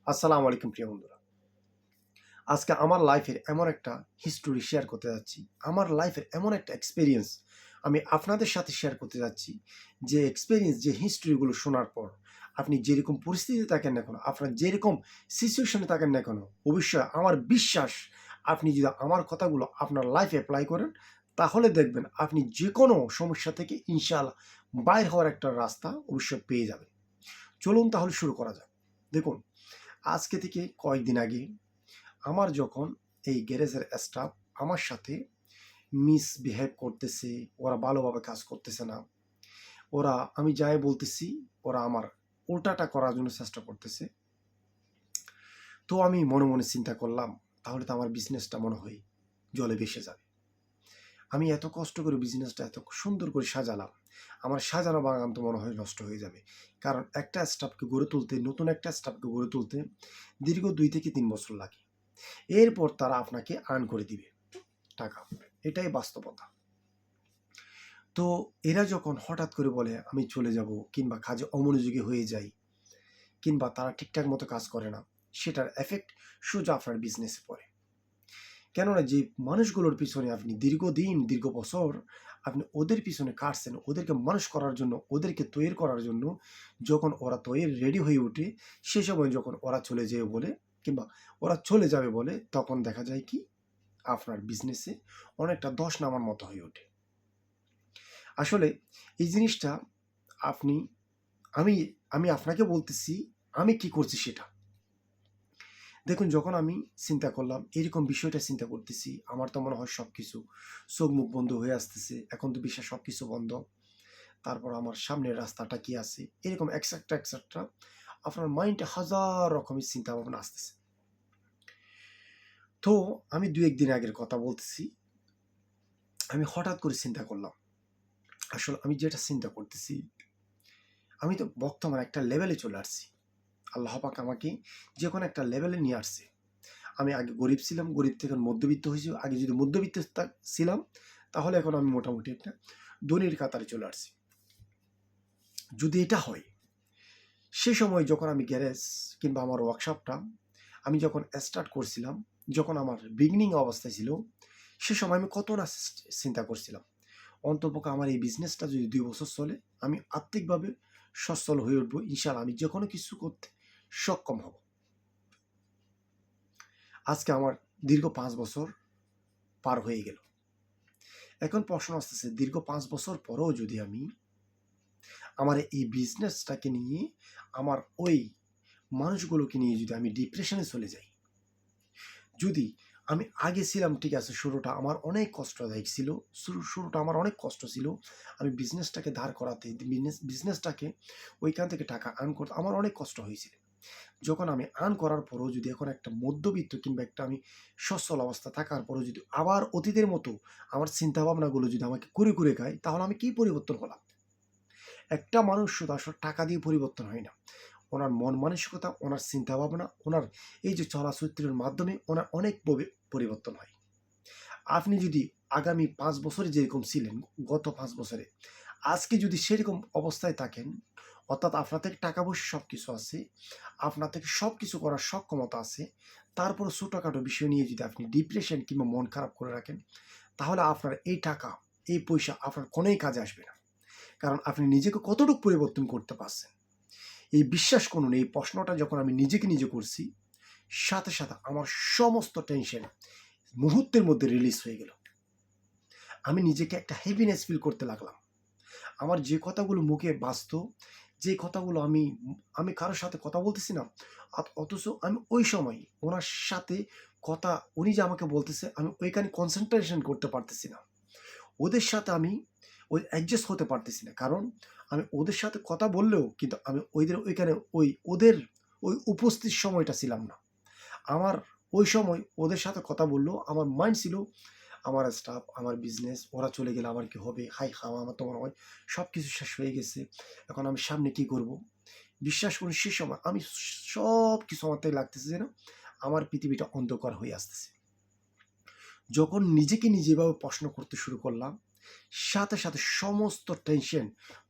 আসসালামু আলাইকুম প্রিয় বন্ধুরা। আজকে আমার লাইফের এমন একটা হিস্টোরি শেয়ার করতে যাচ্ছি। আমার লাইফের এমন একটা এক্সপেরিয়েন্স আমি আপনাদের সাথে শেয়ার করতে যাচ্ছি। যে এক্সপেরিয়েন্স, যে হিস্ট্রিগুলো শোনার পর আপনি যেরকম পরিস্থিতিতে থাকেন না কেন, আপনার যেরকম সিচুয়েশনে থাকেন না কেন, অবশ্যই আমার বিশ্বাস আপনি যদি আমার কথাগুলো আপনার লাইফে অ্যাপ্লাই করেন, তাহলে দেখবেন আপনি যেকোনো সমস্যা থেকে ইনশাআল্লাহ বাইর হওয়ার একটা রাস্তা অবশ্যই পেয়ে যাবেন। চলুন তাহলে শুরু করা যাক। দেখুন, আজকে থেকে কয়েকদিন আগে আমার যখন এই গ্যারেজের স্টাফ আমার সাথে মিসবিহেভ করতেছে, ওরা ভালোভাবে কাজ করতেছে না, ওরা আমি যাই বলতেছি ওরা আমার উল্টাটা করার জন্য চেষ্টা করতেছে। তো আমি মনে মনে চিন্তা করলাম, তাহলে তো আমার বিজনেসটা মনে হয় জলে ভেসে যাবে। আমি এত কষ্ট করে বিজনেসটা এত সুন্দর করে সাজালাম, আমার সাজানো বাগান তো মনে হয় নষ্ট হয়ে যাবে। কারণ একটা স্টাফকে গড়ে তুলতে, নতুন একটা স্টাফকে গড়ে তুলতে দীর্ঘ 2 থেকে 3 বছর লাগে। এরপর তারা আপনাকে আর্ন করে দিবে টাকা। এটাই বাস্তবতা। তো এরা যখন হঠাৎ করে বলে আমি চলে যাব, কিংবা কাজে অমনোযোগী হয়ে যাই, কিংবা তারা ঠিকঠাক মতো কাজ করে না, সেটার এফেক্ট সোজা আপনার বিজনেসে পড়ে। কেননা যে মানুষগুলোর পিছনে আপনি দীর্ঘদিন, দীর্ঘ বছর আপনি ওদের পিছনে কাটছেন, ওদেরকে মানুষ করার জন্য, ওদেরকে তৈরি করার জন্য, যখন ওরা তৈরি রেডি হয়ে ওঠে, সে সময় যখন ওরা চলে যেয়ে বলে, কিংবা ওরা চলে যাবে বলে, তখন দেখা যায় কি আপনার বিজনেসে অনেকটা ধস নামার মতো হয়ে ওঠে। আসলে এই জিনিসটা আপনি আমি আমি আপনাকে বলতেছি আমি কি করছি সেটা। দেখুন, যখন আমি চিন্তা করলাম, এরকম বিষয়টা চিন্তা করতেছি, আমার তো মনে হয় সব কিছু চোখ মুখ বন্ধ হয়ে আসতেছে, এখন তো বিশ্বাস সব কিছু বন্ধ। তারপর আমার সামনের রাস্তাটা কি আছে, এরকম এক্সেট্রা এক্সেট্রা আপনার মাইন্ডে হাজার রকমের চিন্তা ভাবনা আসতেছে। তো আমি 2-1 দিন আগের কথা বলতেছি। আমি হঠাৎ করে চিন্তা করলাম, আসলে আমি যেটা চিন্তা করতেছি, আমি তো বর্তমান একটা লেভেলে চলে আসছি। আল্লাহ পাক আমাকে যে কোনো একটা লেভেলে নিয়ে আসছে। আমি আগে গরিব ছিলাম, গরিব থেকে মধ্যবিত্ত হয়েছি। আগে যদি মধ্যবিত্ত ছিলাম, তাহলে এখন আমি মোটামুটি একটা ধনীর কাতারে চলে আসছি। যদি এটা হয়, সে সময় যখন আমি গ্যারেজ কিংবা আমার ওয়ার্কশপটা আমি যখন স্টার্ট করছিলাম, যখন আমার বিগিনিং অবস্থায় ছিল, সে সময় আমি কত না চিন্তা করছিলাম, অন্তপক্ষে আমার এই বিজনেসটা যদি 2 বছর চলে, আমি আর্থিকভাবে সচ্ছল হয়ে উঠবো, ইনশাআল্লাহ আমি যে কোনো কিছু করতে সক্ষম হব। আজকে আমার দীর্ঘ 5 বছর পার হয়ে গেল। এখন প্রশ্ন আসতেছে, দীর্ঘ 5 বছর পরেও যদি আমি আমার এই বিজনেসটাকে নিয়ে, আমার ওই মানুষগুলোকে নিয়ে যদি আমি ডিপ্রেশনে চলে যাই, যদি আমি আগে ছিলাম ঠিক আছে, শুরুটা আমার অনেক কষ্টদায়ক ছিল, শুরুটা আমার অনেক কষ্ট ছিল। আমি বিজনেসটাকে দাঁড় করাতে, বিজনেসটাকে ওইখান থেকে টাকা আর্ন করতে আমার অনেক কষ্ট হয়েছিল। যখন আমি আর্ন করার পরেও যদি এখন একটা মধ্যবিত্ত কিংবা একটা আমি সচ্ছল অবস্থা থাকার পরেও যদি আবার অতীতের মতো আমার চিন্তাভাবনাগুলো যদি আমাকে কুরে কুরে খায়, তাহলে আমি কি পরিবর্তন হলাম? একটা মানুষ শুধু আসলে টাকা দিয়ে পরিবর্তন হয় না। ওনার মন মানসিকতা, ওনার চিন্তাভাবনা, ওনার এই যে চলাচরিত্রের মাধ্যমে ওনার অনেক পরিবর্তন হয়। আপনি যদি আগামী 5 বছরে যেরকম ছিলেন, গত 5 বছরে, আজকে যদি সেরকম অবস্থায় থাকেন, অর্থাৎ আপনার থেকে টাকা পয়সা সব কিছু আছে, আপনার থেকে সব কিছু করার সক্ষমতা আছে, তারপরে ছোটোখাটো বিষয় নিয়ে যদি আপনি ডিপ্রেশন কিংবা মন খারাপ করে রাখেন, তাহলে আপনার এই টাকা, এই পয়সা আপনার কোনোই কাজে আসবে না। কারণ আপনি নিজেকে কতটুকু পরিবর্তন করতে পারছেন, এই বিশ্বাস করুন, এই প্রশ্নটা যখন আমি নিজেকে নিজে করছি, সাথে সাথে আমার সমস্ত টেনশন মুহূর্তের মধ্যে রিলিজ হয়ে গেল। আমি নিজেকে একটা হ্যাপিনেস ফিল করতে লাগলাম। আমার যে কথাগুলো মুখে বাজতো, যে কথাগুলো আমি আমি কারোর সাথে কথা বলতেছি না, অথচ আমি ওই সময় ওনার সাথে কথা, উনি যে আমাকে বলতেছে, আমি ওইখানে কনসেন্ট্রেশন করতে পারতেছি না। ওদের সাথে আমি ওই অ্যাডজাস্ট হতে পারতেছি না। কারণ আমি ওদের সাথে কথা বললেও কিন্তু আমি ওইখানে ওদের ওই উপস্থিত সময়টা ছিলাম না। আমার ওই সময় ওদের সাথে কথা বললেও আমার মাইন্ড ছিল আমার স্টাফ, আমার বিজনেস, ওরা চলে গেলে আমার কি হবে? হায় হাওয়া, আমার তো মনে হয় সব কিছু শেষ হয়ে গেছে। এখন আমি সামনে কি করব? বিশ্বাস করুন, সে সময় আমি সব কিছু আমার তাই লাগতেছে যেন আমার পৃথিবীটা অন্ধকার হয়ে আসতেছে। যখন নিজেকে নিজে এভাবে প্রশ্ন করতে শুরু করলাম, সাথে সাথে সমস্ত টেনশন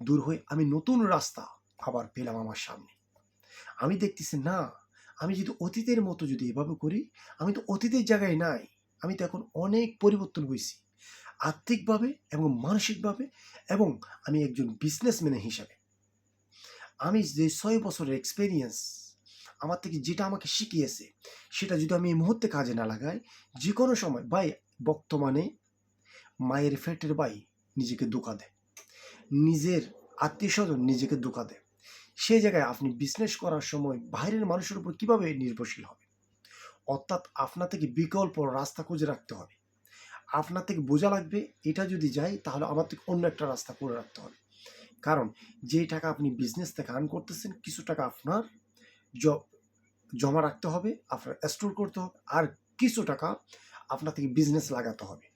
দূর হয়ে আমি নতুন রাস্তা আবার পেলাম আমার সামনে। আমি দেখতেছি না, আমি যদি অতীতের মতো যদি এভাবে করি, আমি তো অতীতের জায়গায় নাই। আমি তো এখন অনেক পরিবর্তন হয়েছি আর্থিকভাবে এবং মানসিকভাবে, এবং আমি একজন বিজনেসম্যান হিসাবে। আমি যে 6 বছরের এক্সপেরিয়েন্স আমার থেকে যেটা আমাকে শিখিয়েছে, সেটা যদি আমি এই মুহূর্তে কাজে না লাগাই, যে কোনো সময় ভাই, বর্তমানে মায়ের ফেটের ভাই নিজেকে ধোঁকা দেয়, নিজের আত্মীয়স্বজন নিজেকে ধোঁকা দেয়। সেই জায়গায় আপনি বিজনেস করার সময় বাইরের মানুষের উপর কিভাবে নির্ভরশীল হবে? অর্থাৎ আপনার থেকে বিকল্প রাস্তা খুঁজে রাখতে হবে। আপনার থেকে বোঝা লাগবে, এটা যদি যাই তাহলে আমার থেকে অন্য একটা রাস্তা করে রাখতে হবে। কারণ যে টাকা আপনি বিজনেস থেকে আর্ন করতেছেন, কিছু টাকা আপনার জমা রাখতে হবে, আপনার স্টোর করতে হবে, আর কিছু টাকা আপনার থেকে বিজনেস লাগাতে হবে।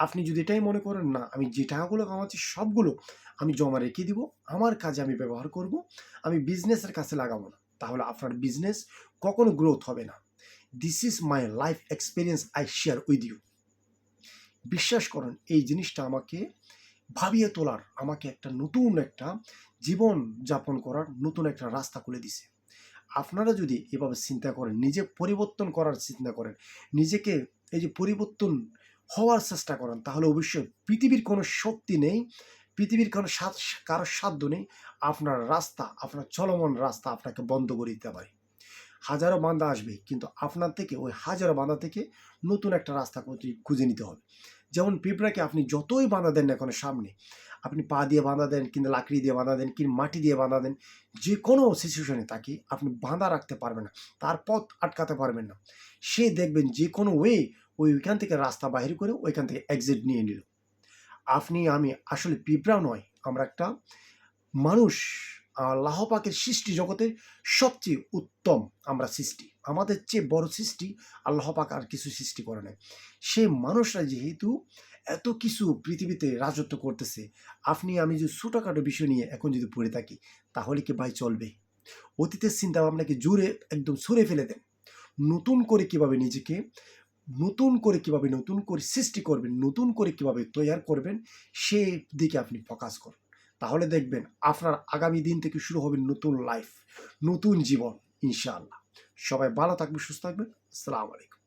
আপনি যদি এটাই মনে করেন, না আমি যে টাকাগুলো কামাচ্ছি সবগুলো আমি জমা রেখে দিব, আমার কাজে আমি ব্যবহার করব, আমি বিজনেসের কাছে লাগাবো না, তাহলে আপনার বিজনেস কখনো গ্রোথ হবে না। This is my life experience, I share with you. বিশ্বাস করেন, এই জিনিসটা আমাকে ভাবিয়ে তোলার, আমাকে একটা নতুন একটা জীবন যাপন করার নতুন একটা রাস্তা খুলে দিছে। আপনারা যদি এভাবে চিন্তা করেন, নিজে পরিবর্তন করার চিন্তা করেন, নিজেকে এই যে পরিবর্তন হওয়ার চেষ্টা করেন, তাহলে অবশ্যই পৃথিবীর কোনো শক্তি নেই, পৃথিবীর কোনো কারো সাধ্য নেই আপনার রাস্তা, আপনার চলমান রাস্তা আপনাকে বন্ধ করে দিতে পারে। হাজারো বাধা আসবে, কিন্তু আপনার থেকে ওই হাজারো বাধা থেকে নতুন একটা রাস্তা খুঁজে নিতে হবে। যেমন পিঁপড়াকে আপনি যতই বাধা দেন না কোনো সামনে, আপনি পা দিয়ে বাঁধা দেন, কিংবা লাকড়ি দিয়ে বাঁধা দেন, কিংবা মাটি দিয়ে বাঁধা দেন, যে কোনো সিচুয়েশনে তাকে আপনি বাঁধা রাখতে পারবেন না, তার পথ আটকাতে পারবেন না। সে দেখবেন যে কোনো ওইখান থেকে রাস্তা বাহির করে ওইখান থেকে এক্সিট নিয়ে নিল। আপনি আমি আসলে পিঁপড়া নয়, আমরা একটা মানুষ। আল্লাহ পাকের সৃষ্টি জগতের সবচেয়ে উত্তম আমরা সৃষ্টি, আমাদের চেয়ে বড় সৃষ্টি আল্লাহ পাক আর কিছু সৃষ্টি করে নাই। সেই মানুষরা যেহেতু এত কিছু পৃথিবীতে রাজত্ব করতেছে, আপনি আমি যদি ছোটোখাটো বিষয় নিয়ে এখন যদি পড়ে থাকি, তাহলে কি ভাই চলবে? অতীতের চিন্তা ভাবনাকে জুড়ে একদম ছুঁড়ে ফেলে দেন। নতুন করে কিভাবে নিজেকে নতুন করে সৃষ্টি করবেন, নতুন করে কিভাবে তৈরি করবেন, সেই দিকে আপনি ফোকাস করুন। তাহলে দেখবেন আপনার আগামী দিন থেকে শুরু হবে নতুন লাইফ, নতুন জীবন ইনশাআল্লাহ। সবাই ভালো থাকবে, সুস্থ থাকবেন। আসসালামু আলাইকুম।